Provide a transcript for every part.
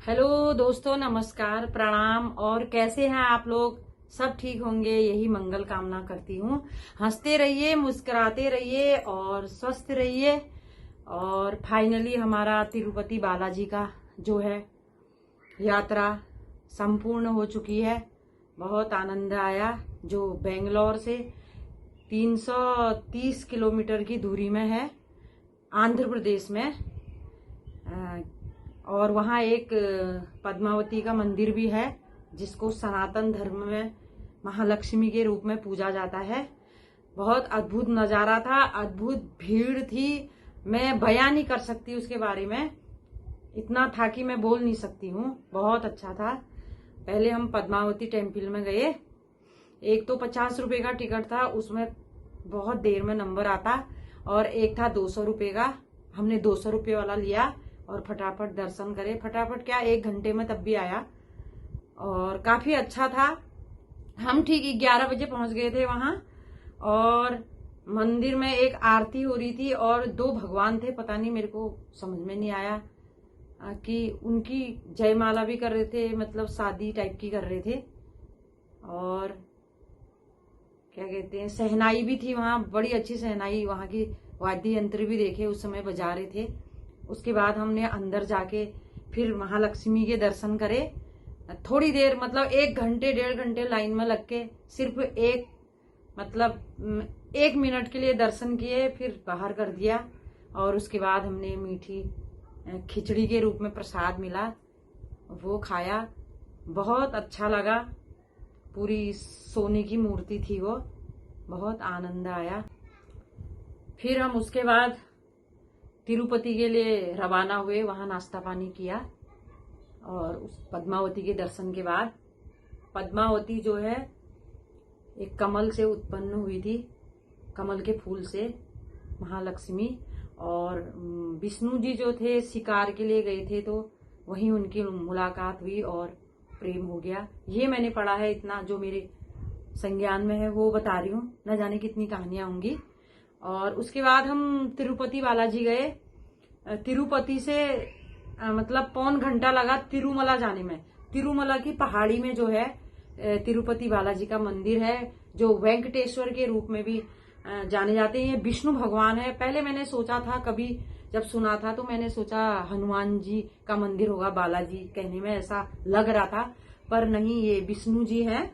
Hello दोस्तों, नमस्कार, प्रणाम। और कैसे हैं आप लोग? सब ठीक होंगे, यही मंगल कामना करती हूँ। हंसते रहिए, मुस्कुराते रहिए और स्वस्थ रहिए। और फाइनली हमारा तिरुपति बालाजी का जो है यात्रा संपूर्ण हो चुकी है। बहुत आनंद आया। जो बेंगलोर से 330 किलोमीटर की दूरी में है, आंध्र प्रदेश में। और वहाँ एक पद्मावती का मंदिर भी है, जिसको सनातन धर्म में महालक्ष्मी के रूप में पूजा जाता है। बहुत अद्भुत नज़ारा था, अद्भुत भीड़ थी। मैं बयान नहीं कर सकती उसके बारे में, इतना था कि मैं बोल नहीं सकती हूँ। बहुत अच्छा था। पहले हम पद्मावती टेम्पल में गए। एक तो 50 रुपए का टिकट था, उसमें बहुत देर में नंबर आता, और एक था 200 रुपए का। हमने 200 रुपये वाला लिया और फटाफट दर्शन करे। फटाफट क्या, 1 घंटे में तब भी आया। और काफी अच्छा था। हम ठीक 11 बजे पहुंच गए थे वहां। और मंदिर में एक आरती हो रही थी और 2 भगवान थे, पता नहीं, मेरे को समझ में नहीं आया कि उनकी जयमाला भी कर रहे थे, मतलब शादी टाइप की कर रहे थे। और क्या कहते हैं, सहनाई भी थी वहां, बड़ी अच्छी सहनाई। वहां की वाद्य यंत्र भी देखे, उस समय बजा रहे थे। उसके बाद हमने अंदर जाके फिर महालक्ष्मी के दर्शन करे। थोड़ी देर, मतलब 1 घंटे 1.5 घंटे लाइन में लग के सिर्फ 1 मिनट के लिए दर्शन किए, फिर बाहर कर दिया। और उसके बाद हमने मीठी खिचड़ी के रूप में प्रसाद मिला, वो खाया। बहुत अच्छा लगा। पूरी सोने की मूर्ति थी वो, बहुत आनंद आया। फिर हम उसके बाद तिरुपति के लिए रवाना हुए। वहां नाश्ता पानी किया और उस पद्मावती के दर्शन के बाद, पद्मावती जो है एक कमल से उत्पन्न हुई थी, कमल के फूल से महालक्ष्मी। और विष्णु जी जो थे शिकार के लिए गए थे, तो वहीं उनकी मुलाकात हुई और प्रेम हो गया। ये मैंने पढ़ा है, इतना जो मेरे संज्ञान में है वो बता रही हूँ, न जाने कितनी कहानियां होंगी। और उसके बाद हम तिरुपति बालाजी गए। तिरुपति से मतलब 1.25 घंटा लगा तिरुमला जाने में। तिरुमला की पहाड़ी में जो है तिरुपति बालाजी का मंदिर है, जो वेंकटेश्वर के रूप में भी जाने जाते हैं। ये विष्णु भगवान है। पहले मैंने सोचा था, कभी जब सुना था तो मैंने सोचा हनुमान जी का मंदिर होगा, बालाजी कहने में ऐसा लग रहा था, पर नहीं, ये विष्णु जी हैं।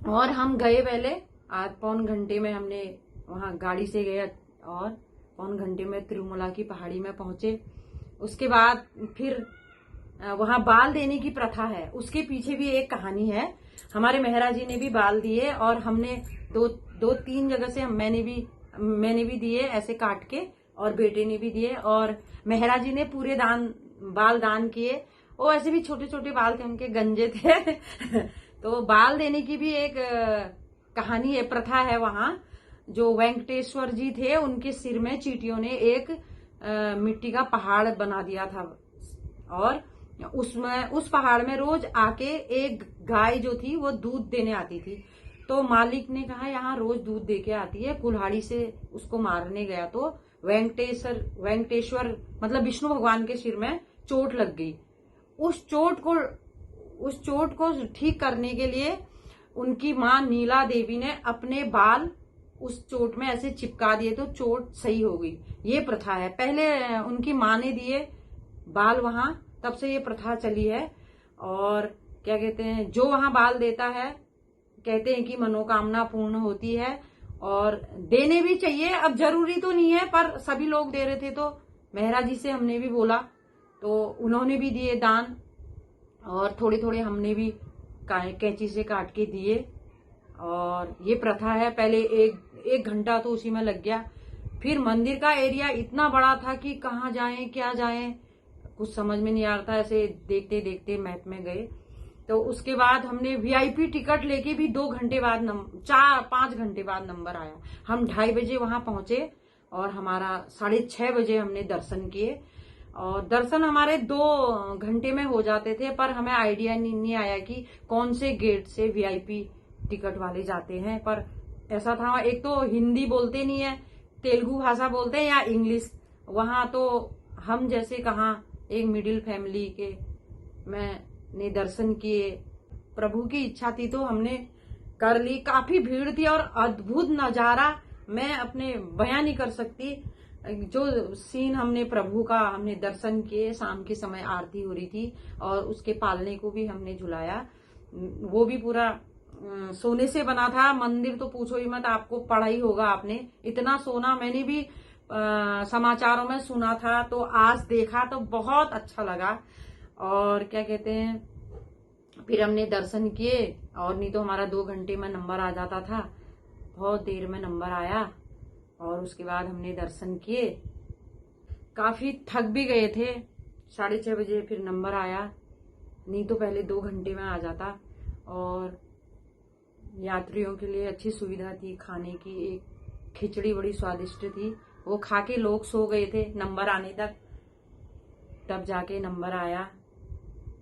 और हम गए पहले 1.25 घंटे में, हमने वहां गाड़ी से गए और 1.25 घंटे में तिरुमला की पहाड़ी में पहुंचे। उसके बाद फिर वहां बाल देने की प्रथा है, उसके पीछे भी एक कहानी है। हमारे मेहरा जी ने भी बाल दिए और हमने 2-3 जगह से मैंने भी दिए ऐसे काट के, और बेटे ने भी दिए। और मेहरा जी ने पूरे बाल दान किए। वो ऐसे भी छोटे छोटे बाल थे, उनके गंजे थे तो बाल देने की भी एक कहानी है, प्रथा है वहां। जो वेंकटेश्वर जी थे, उनके सिर में चींटियों ने एक मिट्टी का पहाड़ बना दिया था, और उस पहाड़ में रोज आके एक गाय जो थी वो दूध देने आती थी। तो मालिक ने कहा यहाँ रोज दूध दे के आती है, कुल्हाड़ी से उसको मारने गया तो वेंकटेश्वर मतलब विष्णु भगवान के सिर में चोट लग गई। उस चोट को ठीक करने के लिए उनकी माँ नीला देवी ने अपने बाल उस चोट में ऐसे चिपका दिए, तो चोट सही हो गई। ये प्रथा है। पहले उनकी माँ ने दिए बाल वहां, तब से ये प्रथा चली है। और क्या कहते हैं, जो वहां बाल देता है, कहते हैं कि मनोकामना पूर्ण होती है। और देने भी चाहिए। अब जरूरी तो नहीं है, पर सभी लोग दे रहे थे, तो मेहरा जी से हमने भी बोला, तो उन्होंने भी दिए दान। और थोड़े थोड़े हमने भी कैंची से काट के दिए। और ये प्रथा है। पहले एक घंटा तो उसी में लग गया। फिर मंदिर का एरिया इतना बड़ा था कि कहाँ जाएं क्या जाएं कुछ समझ में नहीं आ रहा था। ऐसे देखते देखते मैप में गए। तो उसके बाद हमने वीआईपी टिकट लेके भी 2 घंटे बाद 4-5 घंटे बाद नंबर आया। हम 2:30 बजे वहां पहुंचे और हमारा 6:30 बजे हमने दर्शन किए। और दर्शन हमारे 2 घंटे में हो जाते थे, पर हमें आइडिया नहीं आया कि कौन से गेट से वीआईपी टिकट वाले जाते हैं। पर ऐसा था, एक तो हिंदी बोलते नहीं है, तेलुगु भाषा बोलते हैं या इंग्लिश। वहां तो हम जैसे कहाँ, एक मिडिल फैमिली के मैंने दर्शन किए। प्रभु की इच्छा थी तो हमने कर ली। काफी भीड़ थी और अद्भुत नजारा मैं अपने बयां नहीं कर सकती। जो सीन हमने प्रभु का हमने दर्शन किए, शाम के समय आरती हो रही थी और उसके पालने को भी हमने झुलाया। वो भी पूरा सोने से बना था। मंदिर तो पूछो ही मत, आपको पढ़ा ही होगा आपने, इतना सोना मैंने भी समाचारों में सुना था, तो आज देखा तो बहुत अच्छा लगा। और क्या कहते हैं, फिर हमने दर्शन किए और नहीं तो हमारा 2 घंटे में नंबर आ जाता था। बहुत देर में नंबर आया और उसके बाद हमने दर्शन किए। काफी थक भी गए थे। 6:30 बजे फिर नंबर आया, नहीं तो पहले 2 घंटे में आ जाता। और यात्रियों के लिए अच्छी सुविधा थी खाने की। एक खिचड़ी बड़ी स्वादिष्ट थी, वो खा के लोग सो गए थे नंबर आने तक, तब जाके नंबर आया।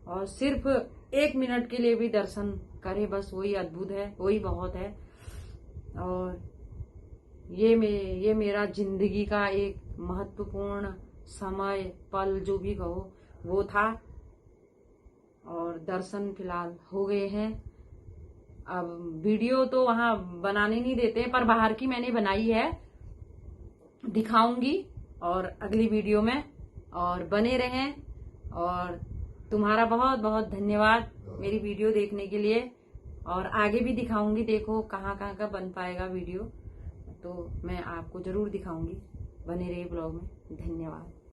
और सिर्फ 1 मिनट के लिए भी दर्शन करे, बस वही अद्भुत है, वही बहुत है। और ये मेरा जिंदगी का एक महत्वपूर्ण समय, पल जो भी कहो, वो था। और दर्शन फिलहाल हो गए हैं। अब वीडियो तो वहां बनाने नहीं देते, पर बाहर की मैंने बनाई है, दिखाऊंगी और अगली वीडियो में। और बने रहें। और तुम्हारा बहुत बहुत धन्यवाद मेरी वीडियो देखने के लिए। और आगे भी दिखाऊंगी, देखो कहाँ कहाँ का बन पाएगा वीडियो, तो मैं आपको जरूर दिखाऊंगी। बने रहिए ब्लॉग में। धन्यवाद।